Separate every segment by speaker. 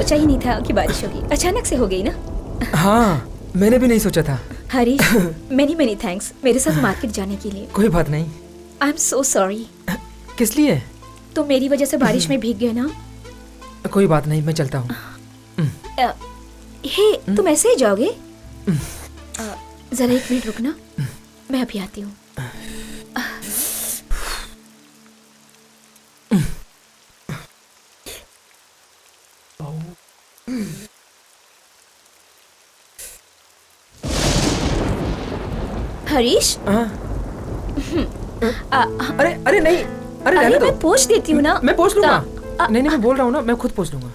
Speaker 1: सोचा ही नहीं था कि बारिश होगी, अचानक से हो गई ना।
Speaker 2: हाँ, मैंने भी नहीं सोचा था।
Speaker 1: हरीश, मेनी थैंक्स मेरे साथ मार्केट जाने के लिए।
Speaker 2: कोई बात नहीं।
Speaker 1: I am so sorry.
Speaker 2: किस लिए?
Speaker 1: तो मेरी वजह से बारिश में भीग गए ना।
Speaker 2: कोई बात नहीं, मैं चलता हूँ।
Speaker 1: हे, तुम ऐसे ही जाओगे? जरा 1 मिनट रुकना, मैं अभी आती हूँ। हरीश,
Speaker 2: अरे अरे नहीं, अरे रहने दो।
Speaker 1: मैं पोंछ देती हूँ ना।
Speaker 2: मैं पोंछ लूंगा। नहीं, मैं बोल रहा हूँ ना, मैं खुद पोंछ लूंगा।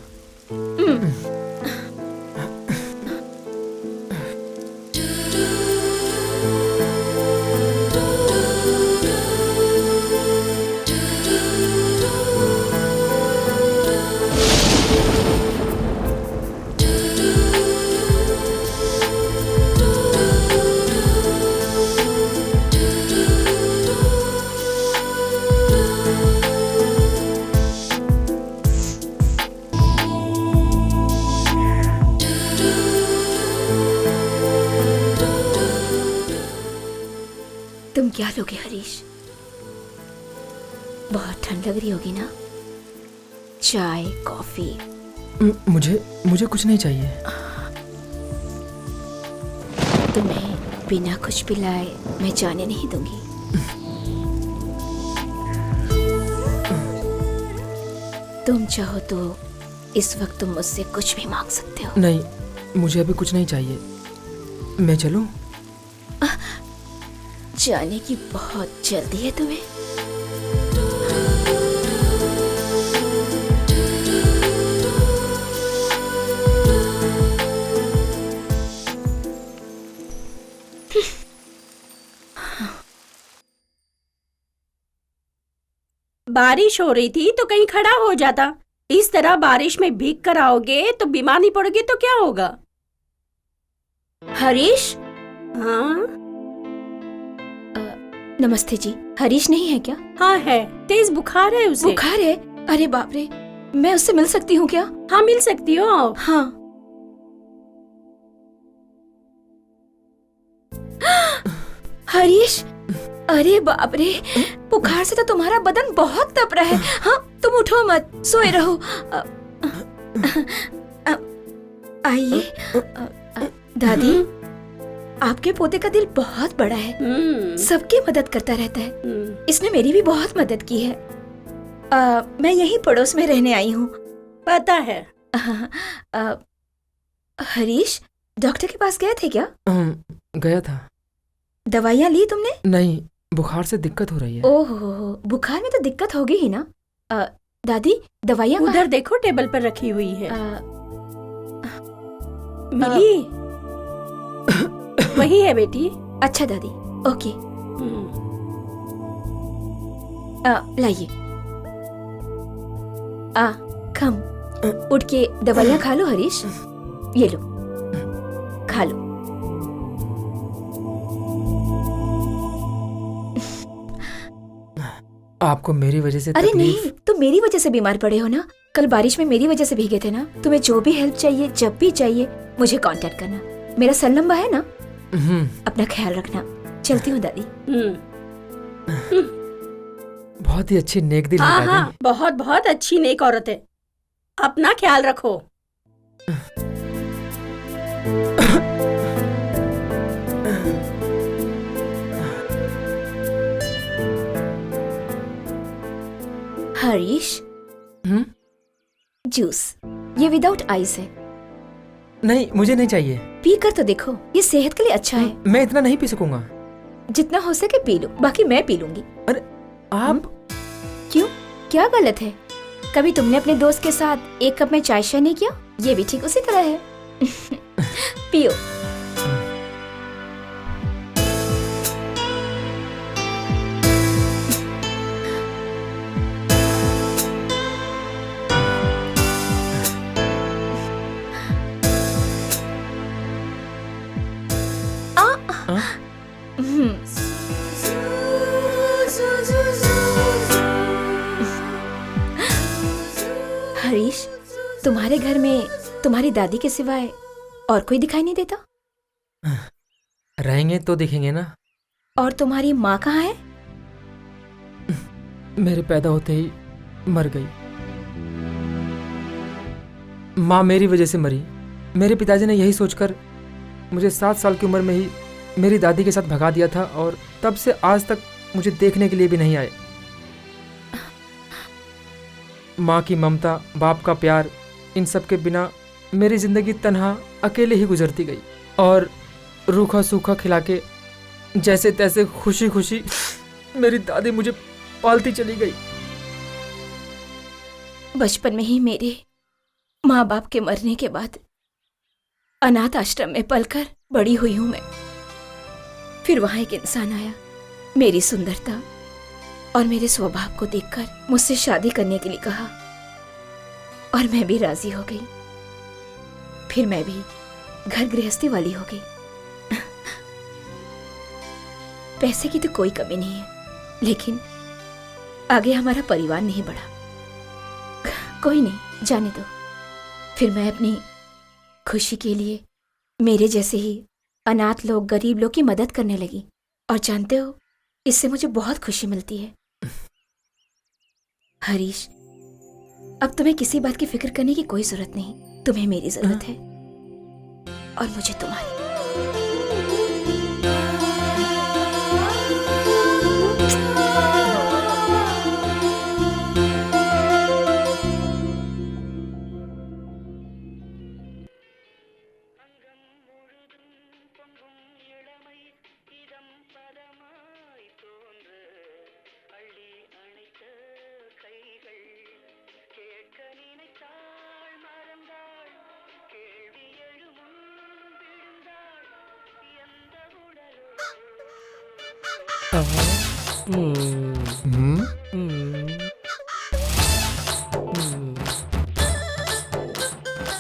Speaker 1: तुम क्या लोगे हरीश? बहुत ठंड लग रही होगी ना? चाय, कॉफी?
Speaker 2: मुझे कुछ नहीं चाहिए।
Speaker 1: तुम्हें बिना कुछ पिलाए मैं जाने नहीं दूंगी। तुम चाहो तो इस वक्त तुम मुझसे कुछ भी मांग सकते हो।
Speaker 2: नहीं, मुझे अभी कुछ नहीं चाहिए। मैं चलूं?
Speaker 1: जाने की बहुत जल्दी है तुम्हें?
Speaker 3: बारिश हो रही थी तो कहीं खड़ा हो जाता। इस तरह बारिश में भीग कर आओगे तो बीमार नहीं पड़ोगे तो क्या होगा?
Speaker 1: हरीश?
Speaker 3: हाँ
Speaker 1: नमस्ते जी, हरीश नहीं है क्या?
Speaker 3: हाँ है, तेज बुखार है उसे।
Speaker 1: बुखार है? अरे बाप रे, मैं उससे मिल सकती हूँ क्या?
Speaker 3: हाँ मिल सकती हो।
Speaker 1: हाँ। हरीश, अरे बाप रे, बुखार से तो तुम्हारा बदन बहुत तप रहा है। हाँ तुम उठो मत, सोए रहो। आइए। दादी, आपके पोते का दिल बहुत बड़ा है, सबकी मदद करता रहता है। इसने मेरी भी बहुत मदद की है। मैं यहीं पड़ोस में रहने आई हूँ।
Speaker 3: पता है।
Speaker 1: हरीश, डॉक्टर के पास गए थे क्या?
Speaker 2: गया था।
Speaker 1: दवाइयाँ ली तुमने?
Speaker 2: नहीं, बुखार से दिक्कत हो रही है।
Speaker 1: ओहो, बुखार में तो दिक्कत होगी ही ना। दादी, दवाइयाँ
Speaker 3: उधर देखो, टेबल पर रखी हुई है। मिली? वही है बेटी।
Speaker 1: अच्छा दादी, ओके। लाइए। कम उठ के दवाइयाँ खा लो हरीश। ये लो, खा लो।
Speaker 2: आपको मेरी वजह से
Speaker 1: अरे
Speaker 2: तकलीफ?
Speaker 1: नहीं, तुम मेरी वजह से बीमार पड़े हो ना। कल बारिश में मेरी वजह से भीगे थे ना। तुम्हें जो भी हेल्प चाहिए, जब भी चाहिए, मुझे कांटेक्ट करना। मेरा सेल नंबर है ना। अपना ख्याल रखना। चलती हूँ दादी।
Speaker 2: बहुत ही अच्छी नेक दिल है दादी।
Speaker 3: हाँ, बहुत बहुत अच्छी नेक औरत है। अपना ख्याल रखो।
Speaker 1: हरीश, जूस, ये विदाउट आइस है।
Speaker 2: नहीं, मुझे नहीं चाहिए।
Speaker 1: पी कर तो देखो, ये सेहत के लिए अच्छा है।
Speaker 2: मैं इतना नहीं पी सकूंगा।
Speaker 1: जितना हो सके पी लो, बाकी मैं पी लूंगी।
Speaker 2: अरे आप?
Speaker 1: क्यों, क्या गलत है? कभी तुमने अपने दोस्त के साथ 1 कप में चाय शेयर नहीं किया? ये भी ठीक उसी तरह है। पियो। हरीश, तुम्हारे घर में तुम्हारी दादी के सिवाय और कोई दिखाई नहीं देता?
Speaker 2: रहेंगे तो दिखेंगे ना।
Speaker 1: और तुम्हारी माँ कहाँ है?
Speaker 2: मेरे पैदा होते ही मर गई। माँ मेरी वजह से मरी। मेरे पिताजी ने यही सोचकर मुझे 7 साल की उम्र में ही मेरी दादी के साथ भगा दिया था और तब से आज तक मुझे देखने के लिए भी नहीं आए। माँ की ममता, बाप का प्यार, इन सब के बिना मेरी जिंदगी तन्हा अकेले ही गुजरती गई और रूखा सूखा खिला के जैसे तैसे खुशी खुशी मेरी दादी मुझे पालती चली गई।
Speaker 1: बचपन में ही मेरे माँ बाप के मरने के बाद अनाथ आश्रम में पलकर बड़ी हुई हूं मैं। फिर वहां एक इंसान आया, मेरी सुंदरता और मेरे स्वभाव को देखकर मुझसे शादी करने के लिए कहा और मैं भी राजी हो गई। फिर मैं भी घर गृहस्थी वाली हो गई। पैसे की तो कोई कमी नहीं है, लेकिन आगे हमारा परिवार नहीं बढ़ा। कोई नहीं, जाने दो। फिर मैं अपनी खुशी के लिए मेरे जैसे ही अनाथ लोग, गरीब लोग की मदद करने लगी। और जानते हो, इससे मुझे बहुत खुशी मिलती है। हरीश, अब तुम्हें किसी बात की फिक्र करने की कोई जरूरत नहीं। तुम्हें मेरी जरूरत है और मुझे तुम्हारी।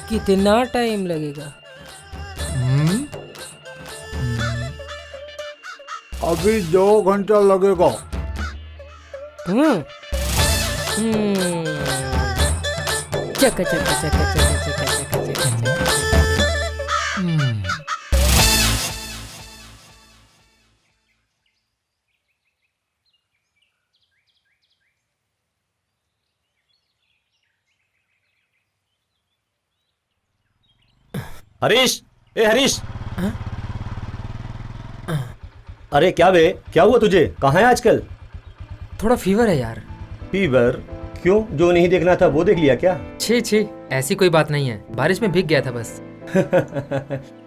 Speaker 4: कितना टाइम लगेगा?
Speaker 5: अभी 2 घंटा लगेगा।
Speaker 4: चक चक चक चक चक चक चक।
Speaker 6: हरीश, ए हरीश। अरे क्या बे, क्या हुआ तुझे? कहाँ है आजकल?
Speaker 2: थोड़ा फीवर है यार।
Speaker 6: फीवर? क्यों, जो नहीं देखना था वो देख लिया क्या?
Speaker 2: छी छी, ऐसी कोई बात नहीं है। बारिश में भीग गया था बस।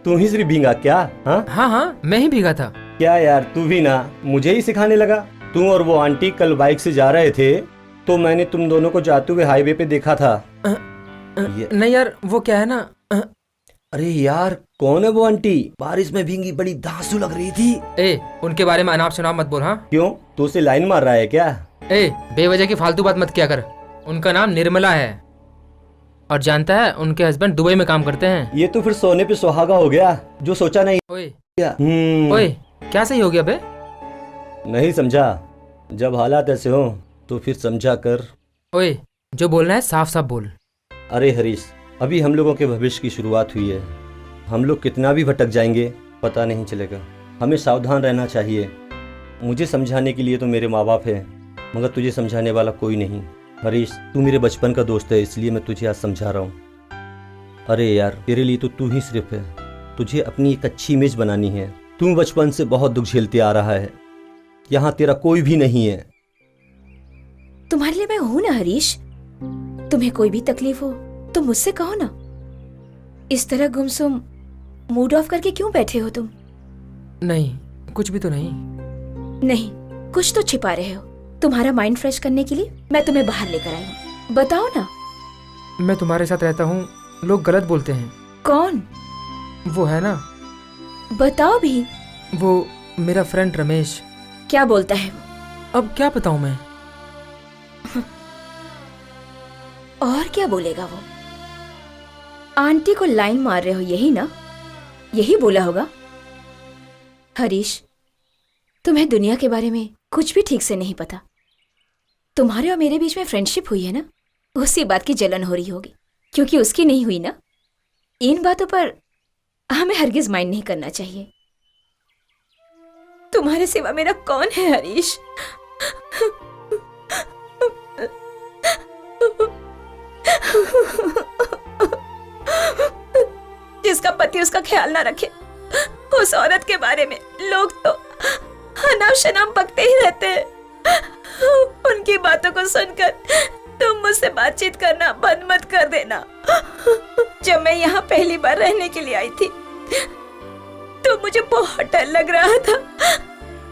Speaker 6: तू ही सिर्फ भीगा क्या? हाँ
Speaker 2: हाँ, मैं ही भीगा था।
Speaker 6: क्या यार, तू भी ना मुझे ही सिखाने लगा। तू और वो आंटी कल बाइक से जा रहे थे तो मैंने तुम दोनों को जाते हुए हाईवे पे देखा था।
Speaker 2: नहीं यार, वो क्या है ना।
Speaker 6: अरे यार, कौन है वो आंटी? बारिश में भीगी, बड़ी धांसू लग रही थी।
Speaker 2: ए, उनके बारे में अनाप शनाप मत बोल। हाँ
Speaker 6: क्यों, तू उसे लाइन मार रहा है क्या?
Speaker 2: ए, बेवजह की फालतू बात मत किया कर। उनका नाम निर्मला है और जानता है उनके हस्बैंड दुबई में काम करते हैं।
Speaker 6: ये तो फिर सोने पे सुहागा हो गया, जो सोचा नहीं।
Speaker 2: ओए
Speaker 6: ओए,
Speaker 2: क्या सही हो गया बे?
Speaker 6: नहीं समझा। जब हालात ऐसे हो तो फिर समझा कर।
Speaker 2: ओए, जो बोलना है साफ साफ बोल।
Speaker 6: अरे हरीश, अभी हम लोगों के भविष्य की शुरुआत हुई है। हम लोग कितना भी भटक जाएंगे पता नहीं चलेगा। हमें सावधान रहना चाहिए। मुझे समझाने के लिए तो मेरे माँ बाप हैं, मगर तुझे समझाने वाला कोई नहीं। हरीश, तू मेरे बचपन का दोस्त है, इसलिए मैं तुझे आज समझा रहा हूँ। अरे यार, तेरे लिए तो तू ही सिर्फ है। तुझे अपनी एक अच्छी इमेज बनानी है। तू बचपन से बहुत दुख झेलते आ रहा है, यहाँ तेरा कोई भी नहीं है।
Speaker 1: तुम्हारे लिए मैं हूं ना हरीश। तुम्हें कोई भी तकलीफ हो तो मुझसे कहो ना। इस तरह गुमसुम मूड ऑफ करके क्यों बैठे हो तुम?
Speaker 2: नहीं, कुछ भी तो नहीं।
Speaker 1: नहीं, कुछ तो छिपा रहे हो। तुम्हारा माइंड फ्रेश करने के लिए मैं तुम्हें बाहर लेकर आई हूँ। बताओ ना।
Speaker 2: मैं तुम्हारे साथ रहता हूँ, लोग गलत बोलते हैं।
Speaker 1: कौन?
Speaker 2: वो है ना,
Speaker 1: बताओ भी।
Speaker 2: वो मेरा फ्रेंड रमेश।
Speaker 1: क्या बोलता है वो?
Speaker 2: अब क्या बताऊं मैं?
Speaker 1: और क्या बोलेगा वो? आंटी को लाइन मार रहे हो, यही ना? यही बोला होगा। हरीश, तुम्हें दुनिया के बारे में कुछ भी ठीक से नहीं पता। तुम्हारे और मेरे बीच में फ्रेंडशिप हुई है ना, उसी बात की जलन हो रही होगी क्योंकि उसकी नहीं हुई ना, इन बातों पर हमें हरगिज माइंड नहीं करना चाहिए। तुम्हारे सिवा मेरा कौन है हरीश? जिसका पति उसका ख्याल ना रखे, उस औरत के बारे में लोग तो अनाप शनाप बकते ही रहते हैं। उनकी बातों को सुनकर तुम मुझसे बातचीत करना बंद मत कर देना। जब मैं यहाँ पहली बार रहने के लिए आई थी तो मुझे बहुत डर लग रहा था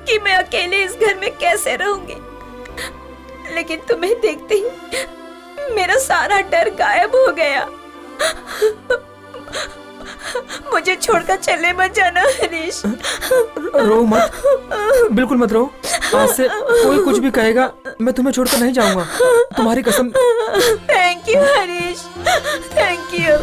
Speaker 1: कि मैं अकेले इस घर में कैसे रहूंगी, लेकिन तुम्हें देखते ही मेरा सारा डर गायब हो गया। मुझे छोड़कर चले मत जाना हरीश।
Speaker 2: रो मत, बिल्कुल मत रो। आज से कोई कुछ भी कहेगा मैं तुम्हें छोड़कर नहीं जाऊंगा, तुम्हारी कसम।
Speaker 1: Thank you Harish, thank you.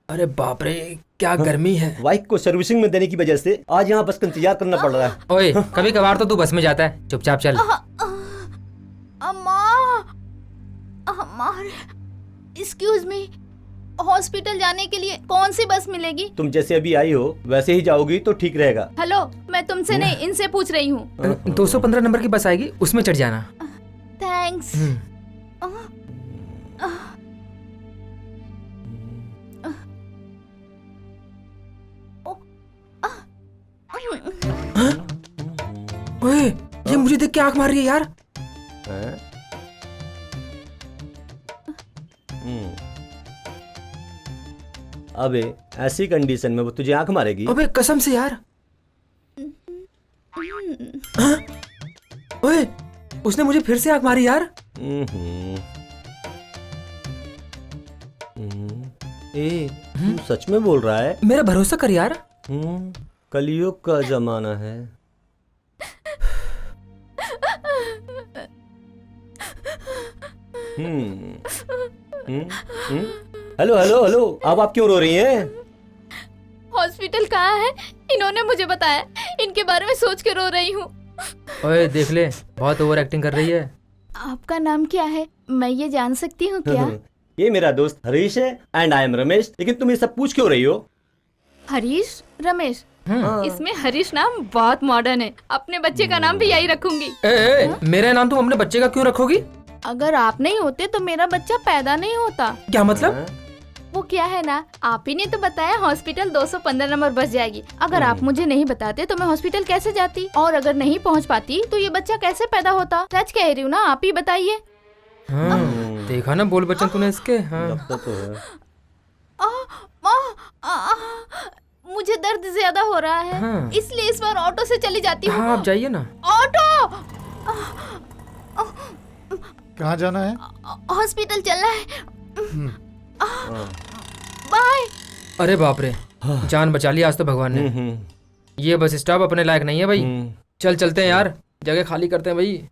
Speaker 2: अरे बाप रे, क्या गर्मी है।
Speaker 6: बाइक को सर्विसिंग में देने की वजह से आज यहाँ बस का इंतजार करना पड़ रहा है।
Speaker 2: ओए, कभी कभार तो तू बस में जाता है, चुपचाप चल।
Speaker 7: अम्मा, एक्सक्यूज मी, हॉस्पिटल जाने के लिए कौन सी बस मिलेगी?
Speaker 6: तुम जैसे अभी आई हो वैसे ही जाओगी तो ठीक रहेगा।
Speaker 7: हेलो, मैं तुमसे नहीं, इनसे पूछ रही हूँ।
Speaker 2: 215 नंबर की बस आएगी, उसमें चढ़ जाना।
Speaker 7: थैंक्स।
Speaker 2: ओए, ये मुझे देख के आंख मार रही है यार।
Speaker 6: अबे ऐसी कंडीशन में वो तुझे आंख मारेगी?
Speaker 2: अबे कसम से यार। हाँ? ओए, उसने मुझे फिर से आंख मारी यार।
Speaker 6: ए, तू सच में बोल रहा है?
Speaker 2: मेरा भरोसा कर यार।
Speaker 6: कलयुग का जमाना है। हेलो हेलो हेलो, अब आप क्यों रो रही हैं?
Speaker 7: हॉस्पिटल कहाँ है? इन्होंने मुझे बताया, इनके बारे में सोच के रो रही हूँ।
Speaker 2: ओए देख ले, बहुत ओवर एक्टिंग कर रही है।
Speaker 7: आपका नाम क्या है, मैं ये जान सकती हूँ क्या?
Speaker 6: ये मेरा दोस्त हरीश है एंड आई एम रमेश। लेकिन तुम ये सब पूछ क्यों रही हो?
Speaker 7: हरीश, रमेश, इसमें हरीश नाम बहुत मॉडर्न है। अपने बच्चे का नाम भी यही रखूंगी।
Speaker 2: मेरा नाम तुम अपने बच्चे का क्यों रखोगी?
Speaker 7: अगर आप नहीं होते तो मेरा बच्चा पैदा नहीं होता।
Speaker 2: क्या मतलब?
Speaker 7: वो क्या है ना, आप ही ने तो बताया हॉस्पिटल 215 नंबर बस जाएगी। अगर आप मुझे नहीं बताते तो मैं हॉस्पिटल कैसे जाती, और अगर नहीं पहुंच पाती तो ये बच्चा कैसे पैदा होता? सच कह रही हूँ ना, आप ही बताइए।
Speaker 2: देखा ना बोल बच्चन तूने इसके।
Speaker 6: लगता तो है।
Speaker 7: मुझे दर्द ज्यादा हो रहा है, इसलिए इस बार ऑटो से चली जाती हूँ।
Speaker 2: आप जाइए ना।
Speaker 7: ऑटो।
Speaker 5: कहाँ जाना है?
Speaker 7: हॉस्पिटल चलना है। बाय।
Speaker 2: अरे बाप रे, जान बचा ली आज तो भगवान ने। ये बस स्टॉप अपने लायक नहीं है भाई। चल चलते हैं यार, जगह खाली करते हैं भाई।